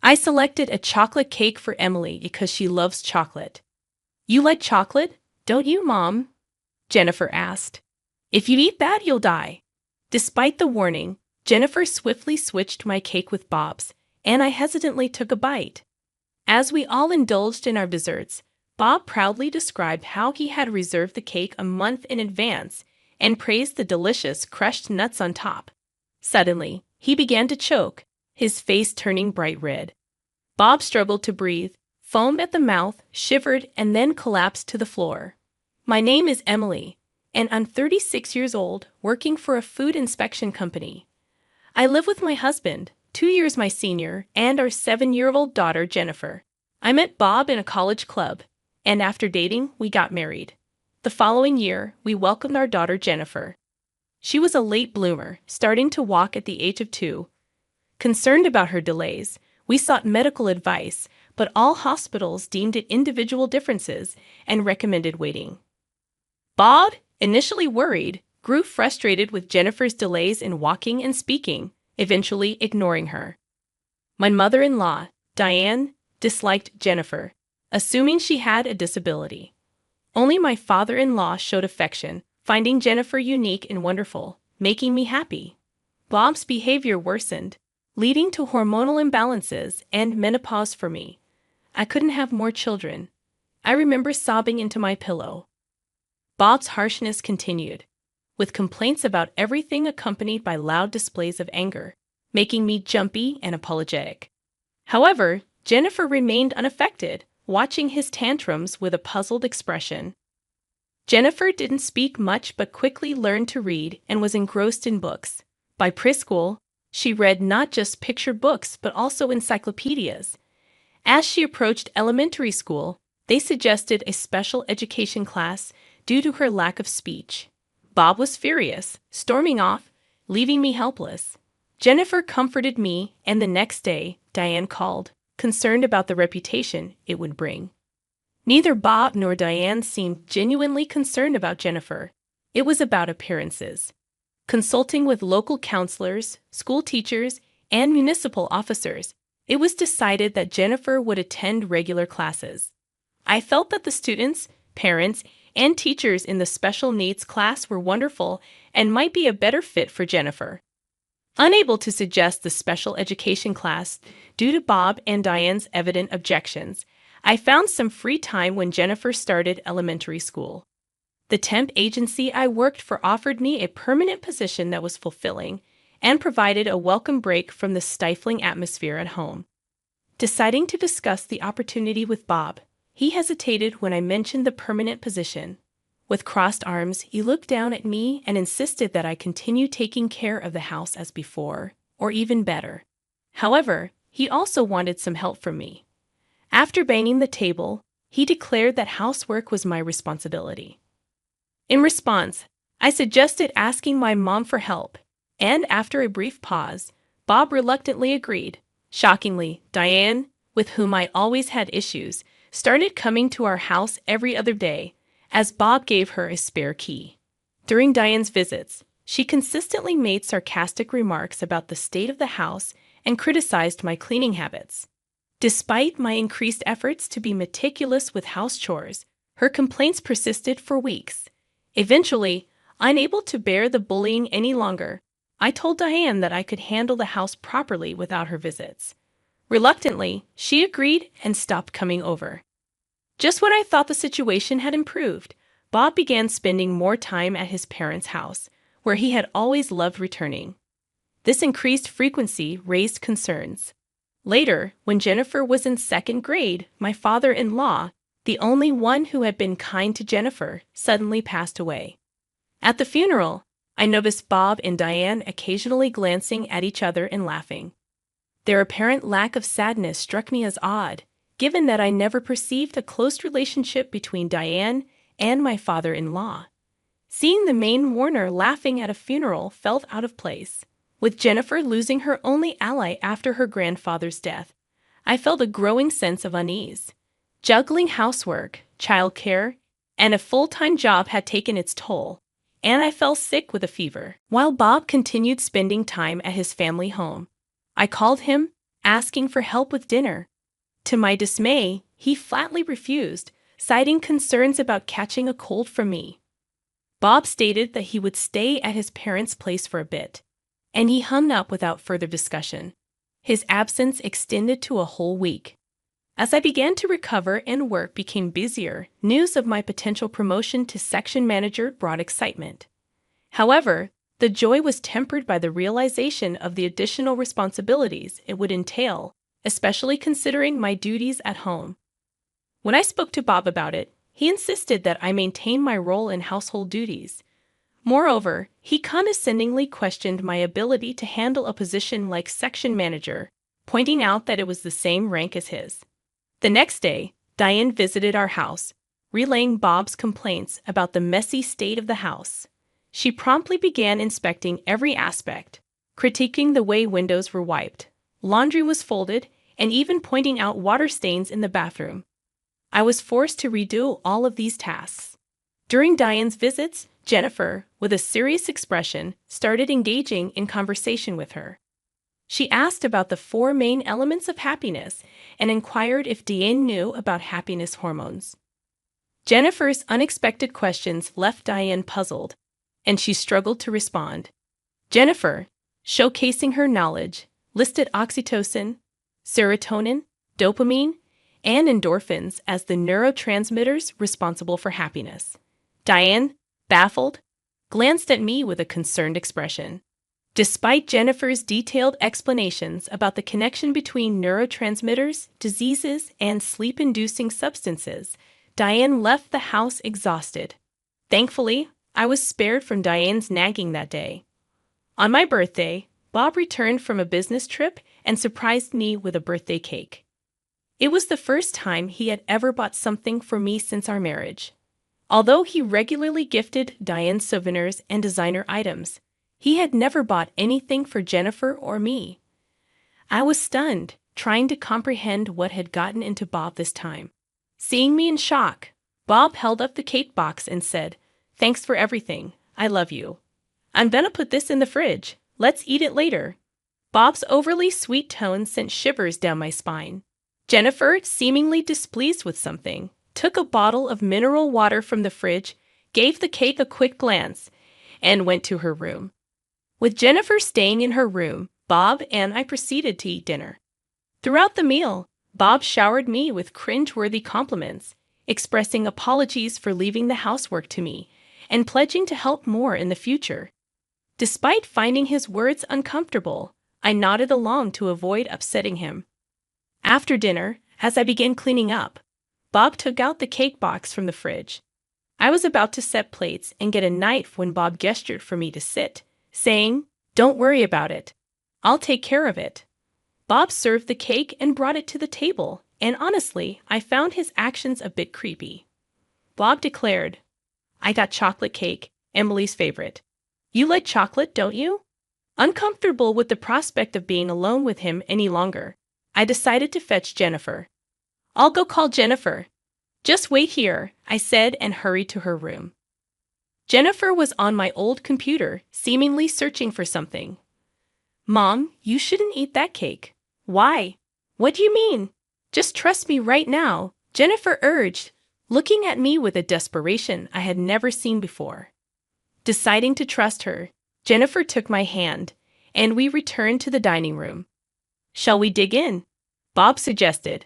I selected a chocolate cake for Emily because she loves chocolate. You like chocolate, don't you, Mom? Jennifer asked. If you eat that, you'll die. Despite the warning, Jennifer swiftly switched my cake with Bob's, and I hesitantly took a bite. As we all indulged in our desserts, Bob proudly described how he had reserved the cake a month in advance and praised the delicious crushed nuts on top. Suddenly, he began to choke, his face turning bright red. Bob struggled to breathe, foamed at the mouth, shivered, and then collapsed to the floor. My name is Emily, and I'm 36 years old, working for a food inspection company. I live with my husband, 2 years my senior, and our 7-year-old daughter, Jennifer. I met Bob in a college club, and after dating, we got married. The following year, we welcomed our daughter, Jennifer. She was a late bloomer, starting to walk at the age of 2. Concerned about her delays, we sought medical advice, but all hospitals deemed it individual differences and recommended waiting. Bob, initially worried, grew frustrated with Jennifer's delays in walking and speaking, eventually ignoring her. My mother-in-law, Diane, disliked Jennifer, assuming she had a disability. Only my father-in-law showed affection, finding Jennifer unique and wonderful, making me happy. Bob's behavior worsened, leading to hormonal imbalances and menopause for me. I couldn't have more children. I remember sobbing into my pillow. Bob's harshness continued, with complaints about everything accompanied by loud displays of anger, making me jumpy and apologetic. However, Jennifer remained unaffected, watching his tantrums with a puzzled expression. Jennifer didn't speak much but quickly learned to read and was engrossed in books. By preschool, she read not just picture books but also encyclopedias. As she approached elementary school, they suggested a special education class due to her lack of speech. Bob was furious, storming off, leaving me helpless. Jennifer comforted me, and the next day, Diane called, concerned about the reputation it would bring. Neither Bob nor Diane seemed genuinely concerned about Jennifer. It was about appearances. Consulting with local counselors, school teachers, and municipal officers, it was decided that Jennifer would attend regular classes. I felt that the students, parents, and teachers in the special needs class were wonderful and might be a better fit for Jennifer. Unable to suggest the special education class due to Bob and Diane's evident objections, I found some free time when Jennifer started elementary school. The temp agency I worked for offered me a permanent position that was fulfilling and provided a welcome break from the stifling atmosphere at home. Deciding to discuss the opportunity with Bob, he hesitated when I mentioned the permanent position. With crossed arms, he looked down at me and insisted that I continue taking care of the house as before, or even better. However, he also wanted some help from me. After banging the table, he declared that housework was my responsibility. In response, I suggested asking my mom for help, and after a brief pause, Bob reluctantly agreed. Shockingly, Diane, with whom I always had issues, started coming to our house every other day, as Bob gave her a spare key. During Diane's visits, she consistently made sarcastic remarks about the state of the house and criticized my cleaning habits. Despite my increased efforts to be meticulous with house chores, her complaints persisted for weeks. Eventually, unable to bear the bullying any longer, I told Diane that I could handle the house properly without her visits. Reluctantly, she agreed and stopped coming over. Just when I thought the situation had improved, Bob began spending more time at his parents' house, where he had always loved returning. This increased frequency raised concerns. Later, when Jennifer was in 2nd grade, my father-in-law, the only one who had been kind to Jennifer, suddenly passed away. At the funeral, I noticed Bob and Diane occasionally glancing at each other and laughing. Their apparent lack of sadness struck me as odd, given that I never perceived a close relationship between Diane and my father-in-law. Seeing the main mourner laughing at a funeral felt out of place. With Jennifer losing her only ally after her grandfather's death, I felt a growing sense of unease. Juggling housework, childcare, and a full-time job had taken its toll, and I fell sick with a fever. While Bob continued spending time at his family home, I called him, asking for help with dinner. To my dismay, he flatly refused, citing concerns about catching a cold from me. Bob stated that he would stay at his parents' place for a bit, and he hung up without further discussion. His absence extended to a whole week. As I began to recover and work became busier, news of my potential promotion to section manager brought excitement. However, the joy was tempered by the realization of the additional responsibilities it would entail, especially considering my duties at home. When I spoke to Bob about it, he insisted that I maintain my role in household duties. Moreover, he condescendingly questioned my ability to handle a position like section manager, pointing out that it was the same rank as his. The next day, Diane visited our house, relaying Bob's complaints about the messy state of the house. She promptly began inspecting every aspect, critiquing the way windows were wiped, laundry was folded, and even pointing out water stains in the bathroom. I was forced to redo all of these tasks. During Diane's visits, Jennifer, with a serious expression, started engaging in conversation with her. She asked about the 4 main elements of happiness and inquired if Diane knew about happiness hormones. Jennifer's unexpected questions left Diane puzzled, and she struggled to respond. Jennifer, showcasing her knowledge, listed oxytocin, serotonin, dopamine, and endorphins as the neurotransmitters responsible for happiness. Diane, baffled, glanced at me with a concerned expression. Despite Jennifer's detailed explanations about the connection between neurotransmitters, diseases, and sleep-inducing substances, Diane left the house exhausted. Thankfully, I was spared from Diane's nagging that day. On my birthday, Bob returned from a business trip and surprised me with a birthday cake. It was the first time he had ever bought something for me since our marriage. Although he regularly gifted Diane souvenirs and designer items, he had never bought anything for Jennifer or me. I was stunned, trying to comprehend what had gotten into Bob this time. Seeing me in shock, Bob held up the cake box and said, "Thanks for everything. I love you. I'm gonna put this in the fridge. Let's eat it later." Bob's overly sweet tone sent shivers down my spine. Jennifer, seemingly displeased with something, took a bottle of mineral water from the fridge, gave the cake a quick glance, and went to her room. With Jennifer staying in her room, Bob and I proceeded to eat dinner. Throughout the meal, Bob showered me with cringe-worthy compliments, expressing apologies for leaving the housework to me, and pledging to help more in the future. Despite finding his words uncomfortable, I nodded along to avoid upsetting him. After dinner, as I began cleaning up, Bob took out the cake box from the fridge. I was about to set plates and get a knife when Bob gestured for me to sit, saying, "Don't worry about it. I'll take care of it." Bob served the cake and brought it to the table, and honestly, I found his actions a bit creepy. Bob declared, "I got chocolate cake, Emily's favorite. You like chocolate, don't you?" Uncomfortable with the prospect of being alone with him any longer, I decided to fetch Jennifer. "I'll go call Jennifer. Just wait here," I said and hurried to her room. Jennifer was on my old computer, seemingly searching for something. "Mom, you shouldn't eat that cake." "Why? What do you mean? Just trust me right now," Jennifer urged, looking at me with a desperation I had never seen before. Deciding to trust her, Jennifer took my hand, and we returned to the dining room. "Shall we dig in?" Bob suggested.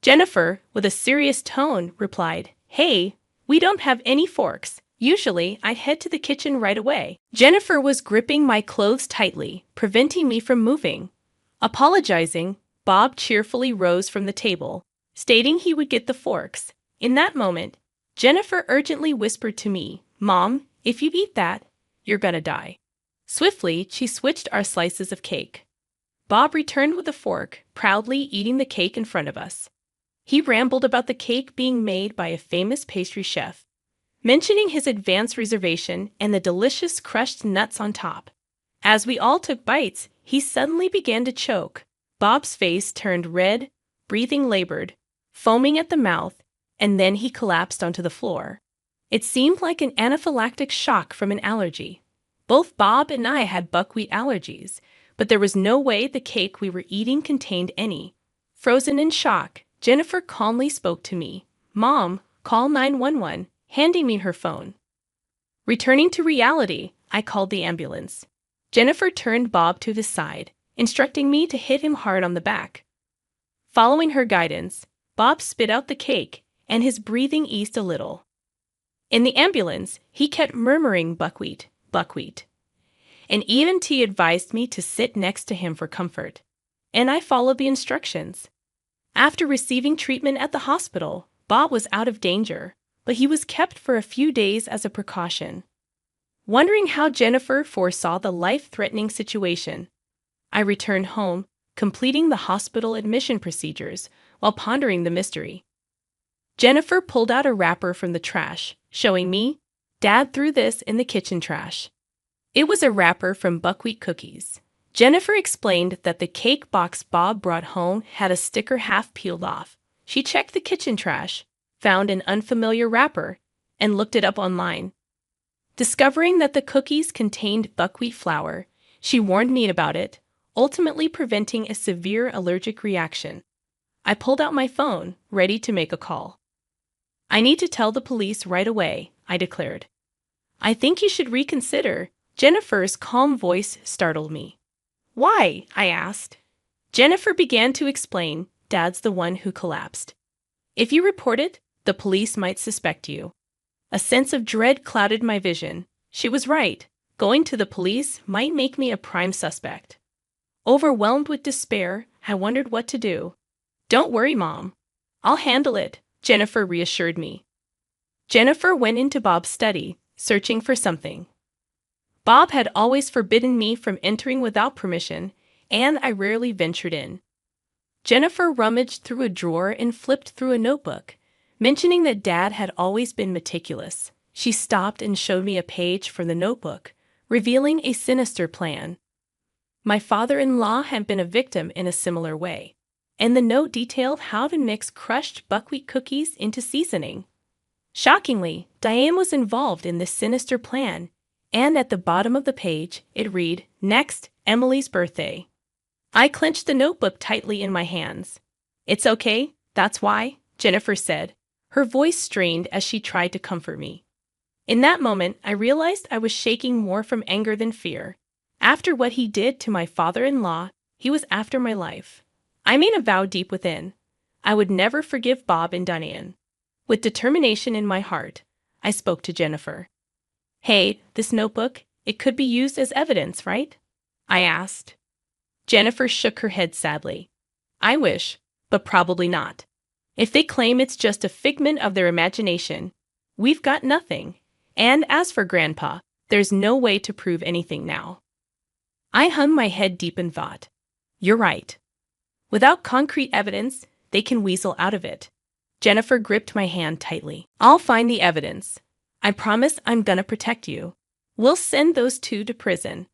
Jennifer, with a serious tone, replied, "Hey, we don't have any forks. Usually, I head to the kitchen right away." Jennifer was gripping my clothes tightly, preventing me from moving. Apologizing, Bob cheerfully rose from the table, stating he would get the forks. In that moment, Jennifer urgently whispered to me, "Mom, if you eat that, you're gonna die." Swiftly, she switched our slices of cake. Bob returned with a fork, proudly eating the cake in front of us. He rambled about the cake being made by a famous pastry chef, mentioning his advance reservation and the delicious crushed nuts on top. As we all took bites, he suddenly began to choke. Bob's face turned red, breathing labored, foaming at the mouth, and then he collapsed onto the floor. It seemed like an anaphylactic shock from an allergy. Both Bob and I had buckwheat allergies, but there was no way the cake we were eating contained any. Frozen in shock, Jennifer calmly spoke to me. "Mom, call 911, handing me her phone. Returning to reality, I called the ambulance. Jennifer turned Bob to his side, instructing me to hit him hard on the back. Following her guidance, Bob spit out the cake, and his breathing eased a little. In the ambulance, he kept murmuring buckwheat, buckwheat. An EMT advised me to sit next to him for comfort, and I followed the instructions. After receiving treatment at the hospital, Bob was out of danger, but he was kept for a few days as a precaution. Wondering how Jennifer foresaw the life-threatening situation, I returned home, completing the hospital admission procedures while pondering the mystery. Jennifer pulled out a wrapper from the trash, showing me, "Dad threw this in the kitchen trash." It was a wrapper from buckwheat cookies. Jennifer explained that the cake box Bob brought home had a sticker half peeled off. She checked the kitchen trash, found an unfamiliar wrapper, and looked it up online. Discovering that the cookies contained buckwheat flour, she warned me about it, ultimately preventing a severe allergic reaction. I pulled out my phone, ready to make a call. "I need to tell the police right away," I declared. "I think you should reconsider." Jennifer's calm voice startled me. "Why?" I asked. Jennifer began to explain, "Dad's the one who collapsed. If you report it, the police might suspect you." A sense of dread clouded my vision. She was right. Going to the police might make me a prime suspect. Overwhelmed with despair, I wondered what to do. "Don't worry, Mom. I'll handle it," Jennifer reassured me. Jennifer went into Bob's study, searching for something. Bob had always forbidden me from entering without permission, and I rarely ventured in. Jennifer rummaged through a drawer and flipped through a notebook, mentioning that Dad had always been meticulous. She stopped and showed me a page from the notebook, revealing a sinister plan. My father-in-law had been a victim in a similar way, and the note detailed how to mix crushed buckwheat cookies into seasoning. Shockingly, Diane was involved in this sinister plan, and at the bottom of the page, it read, "Next, Emily's birthday." I clenched the notebook tightly in my hands. "It's okay, that's why," Jennifer said, her voice strained as she tried to comfort me. In that moment, I realized I was shaking more from anger than fear. After what he did to my father-in-law, he was after my life. I made a vow deep within. I would never forgive Bob and Diane. With determination in my heart, I spoke to Jennifer. "Hey, this notebook, it could be used as evidence, right?" I asked. Jennifer shook her head sadly. "I wish, but probably not. If they claim it's just a figment of their imagination, we've got nothing. And as for Grandpa, there's no way to prove anything now." I hung my head deep in thought. You're right. Without concrete evidence, they can weasel out of it. Jennifer gripped my hand tightly. "I'll find the evidence. I promise I'm gonna protect you. We'll send those two to prison."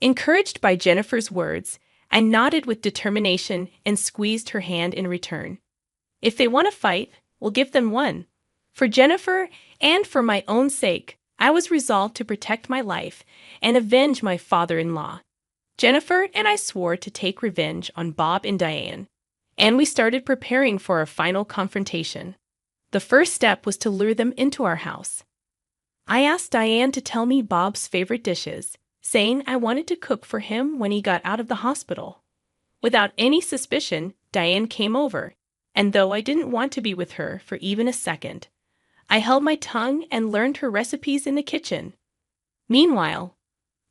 Encouraged by Jennifer's words, I nodded with determination and squeezed her hand in return. If they want to fight, we'll give them one. For Jennifer and for my own sake, I was resolved to protect my life and avenge my father-in-law. Jennifer and I swore to take revenge on Bob and Diane, and we started preparing for our final confrontation. The first step was to lure them into our house. I asked Diane to tell me Bob's favorite dishes, saying I wanted to cook for him when he got out of the hospital. Without any suspicion, Diane came over, and though I didn't want to be with her for even a second, I held my tongue and learned her recipes in the kitchen. Meanwhile,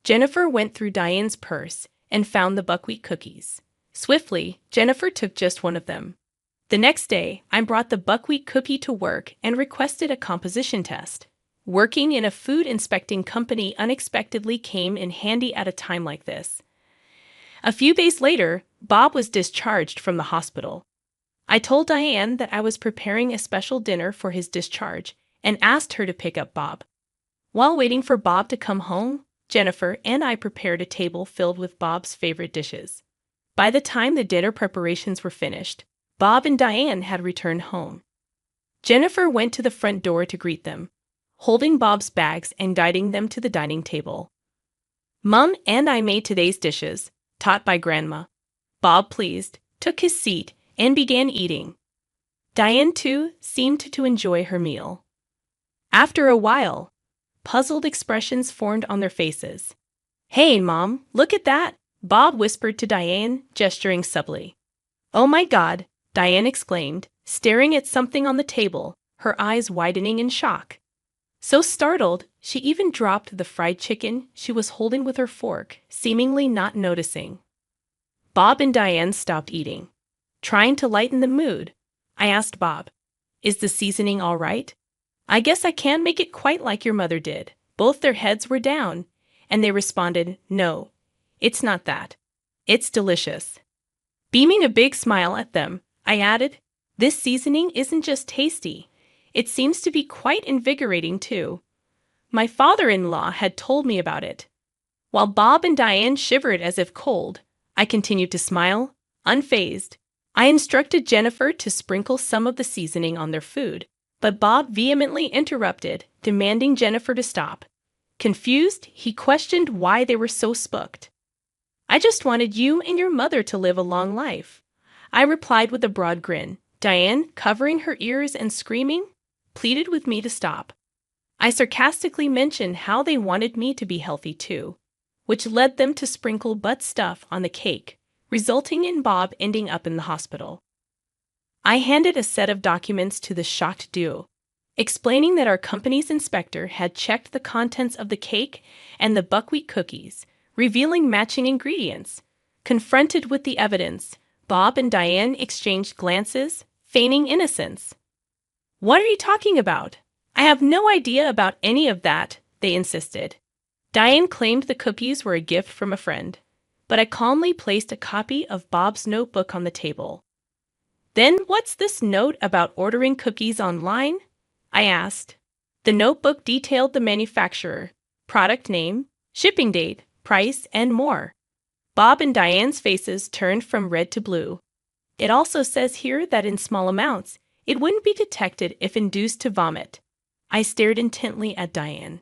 Jennifer went through Diane's purse and found the buckwheat cookies. Swiftly, Jennifer took just one of them. The next day, I brought the buckwheat cookie to work and requested a composition test. Working in a food inspecting company unexpectedly came in handy at a time like this. A few days later, Bob was discharged from the hospital. I told Diane that I was preparing a special dinner for his discharge and asked her to pick up Bob. While waiting for Bob to come home, Jennifer and I prepared a table filled with Bob's favorite dishes. By the time the dinner preparations were finished, Bob and Diane had returned home. Jennifer went to the front door to greet them, holding Bob's bags and guiding them to the dining table. "Mom and I made today's dishes, taught by Grandma. Bob, pleased, took his seat and began eating. Diane, too, seemed to enjoy her meal. After a while, puzzled expressions formed on their faces. "Hey, Mom, look at that," Bob whispered to Diane, gesturing subtly. "Oh my God," Diane exclaimed, staring at something on the table, her eyes widening in shock. So startled, she even dropped the fried chicken she was holding with her fork, seemingly not noticing. Bob and Diane stopped eating. Trying to lighten the mood, I asked Bob, "Is the seasoning all right?" "I guess I can't make it quite like your mother did." Both their heads were down, and they responded, "No, it's not that. It's delicious." Beaming a big smile at them, I added, "This seasoning isn't just tasty. It seems to be quite invigorating, too. My father-in-law had told me about it." While Bob and Diane shivered as if cold, I continued to smile, unfazed. I instructed Jennifer to sprinkle some of the seasoning on their food, but Bob vehemently interrupted, demanding Jennifer to stop. Confused, he questioned why they were so spooked. "I just wanted you and your mother to live a long life," I replied with a broad grin. Diane, covering her ears and screaming, pleaded with me to stop. I sarcastically mentioned how they wanted me to be healthy too, which led them to sprinkle butt stuff on the cake, resulting in Bob ending up in the hospital. I handed a set of documents to the shocked duo, explaining that our company's inspector had checked the contents of the cake and the buckwheat cookies, revealing matching ingredients. Confronted with the evidence, Bob and Diane exchanged glances, feigning innocence. "What are you talking about? I have no idea about any of that," they insisted. Diane claimed the cookies were a gift from a friend, but I calmly placed a copy of Bob's notebook on the table. "Then what's this note about ordering cookies online?" I asked. The notebook detailed the manufacturer, product name, shipping date, price, and more. Bob and Diane's faces turned from red to blue. "It also says here that in small amounts, it wouldn't be detected if induced to vomit." I stared intently at Diane.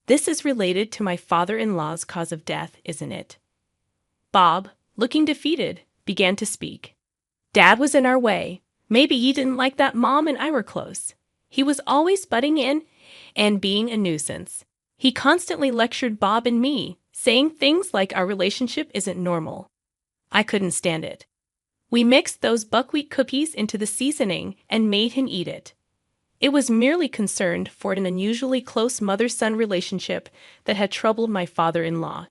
"This is related to my father-in-law's cause of death, isn't it?" Bob, looking defeated, began to speak. "Dad was in our way. Maybe he didn't like that Mom and I were close. He was always butting in and being a nuisance. He constantly lectured Bob and me, saying things like our relationship isn't normal. I couldn't stand it. We mixed those buckwheat cookies into the seasoning and made him eat it. It was merely concerned for an unusually close mother-son relationship that had troubled my father-in-law.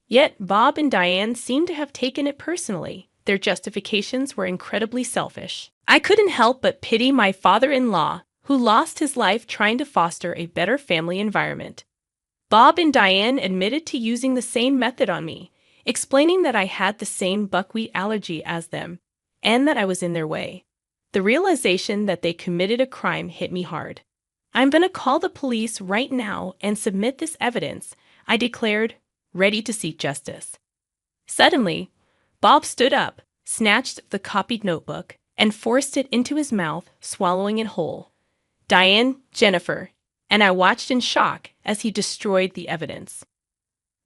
Yet Bob and Diane seemed to have taken it personally. Their justifications were incredibly selfish. I couldn't help but pity my father-in-law, who lost his life trying to foster a better family environment. Bob and Diane admitted to using the same method on me, explaining that I had the same buckwheat allergy as them, and that I was in their way. The realization that they committed a crime hit me hard. "I'm going to call the police right now and submit this evidence," I declared, ready to seek justice. Suddenly, Bob stood up, snatched the copied notebook, and forced it into his mouth, swallowing it whole. Diane, Jennifer, and I watched in shock as he destroyed the evidence.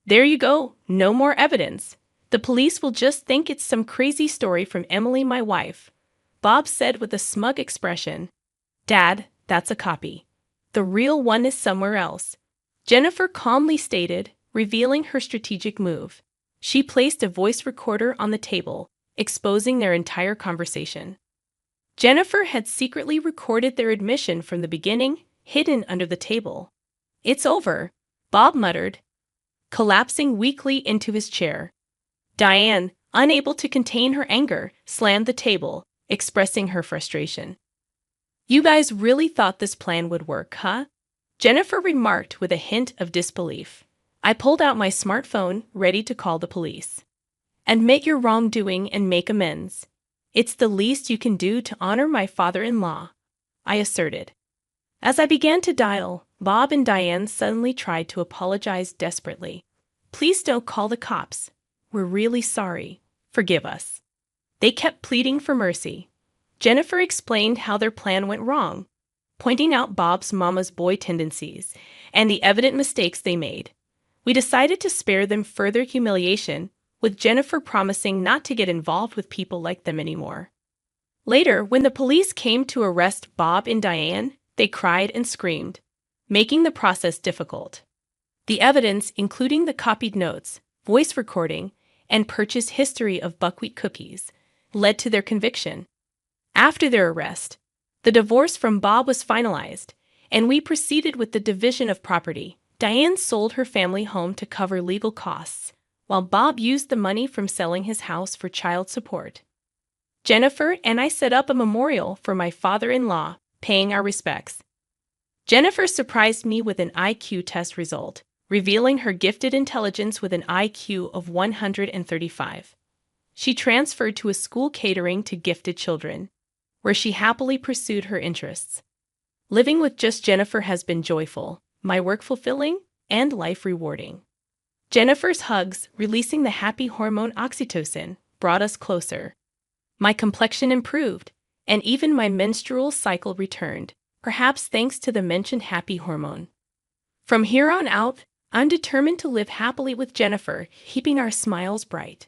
"There you go, no more evidence. The police will just think it's some crazy story from Emily, my wife," Bob said with a smug expression. "Dad, that's a copy. The real one is somewhere else," Jennifer calmly stated, revealing her strategic move. She placed a voice recorder on the table, exposing their entire conversation. Jennifer had secretly recorded their admission from the beginning, hidden under the table. "It's over," Bob muttered, collapsing weakly into his chair. Diane, unable to contain her anger, slammed the table, expressing her frustration. "You guys really thought this plan would work, huh?" Jennifer remarked with a hint of disbelief. I pulled out my smartphone, ready to call the police. "Admit your wrongdoing and make amends. It's the least you can do to honor my father-in-law," I asserted. As I began to dial, Bob and Diane suddenly tried to apologize desperately. "Please don't call the cops. We're really sorry. Forgive us." They kept pleading for mercy. Jennifer explained how their plan went wrong, pointing out Bob's mama's boy tendencies and the evident mistakes they made. We decided to spare them further humiliation with Jennifer promising not to get involved with people like them anymore. Later, when the police came to arrest Bob and Diane, they cried and screamed, making the process difficult. The evidence, including the copied notes, voice recording, and purchase history of buckwheat cookies, led to their conviction. After their arrest, the divorce from Bob was finalized, and we proceeded with the division of property. Diane sold her family home to cover legal costs, while Bob used the money from selling his house for child support. Jennifer and I set up a memorial for my father-in-law, paying our respects. Jennifer surprised me with an IQ test result, revealing her gifted intelligence with an IQ of 135. She transferred to a school catering to gifted children, where she happily pursued her interests. Living with just Jennifer has been joyful, my work fulfilling, and life rewarding. Jennifer's hugs, releasing the happy hormone oxytocin, brought us closer. My complexion improved, and even my menstrual cycle returned, perhaps thanks to the mentioned happy hormone. From here on out, I'm determined to live happily with Jennifer, keeping our smiles bright.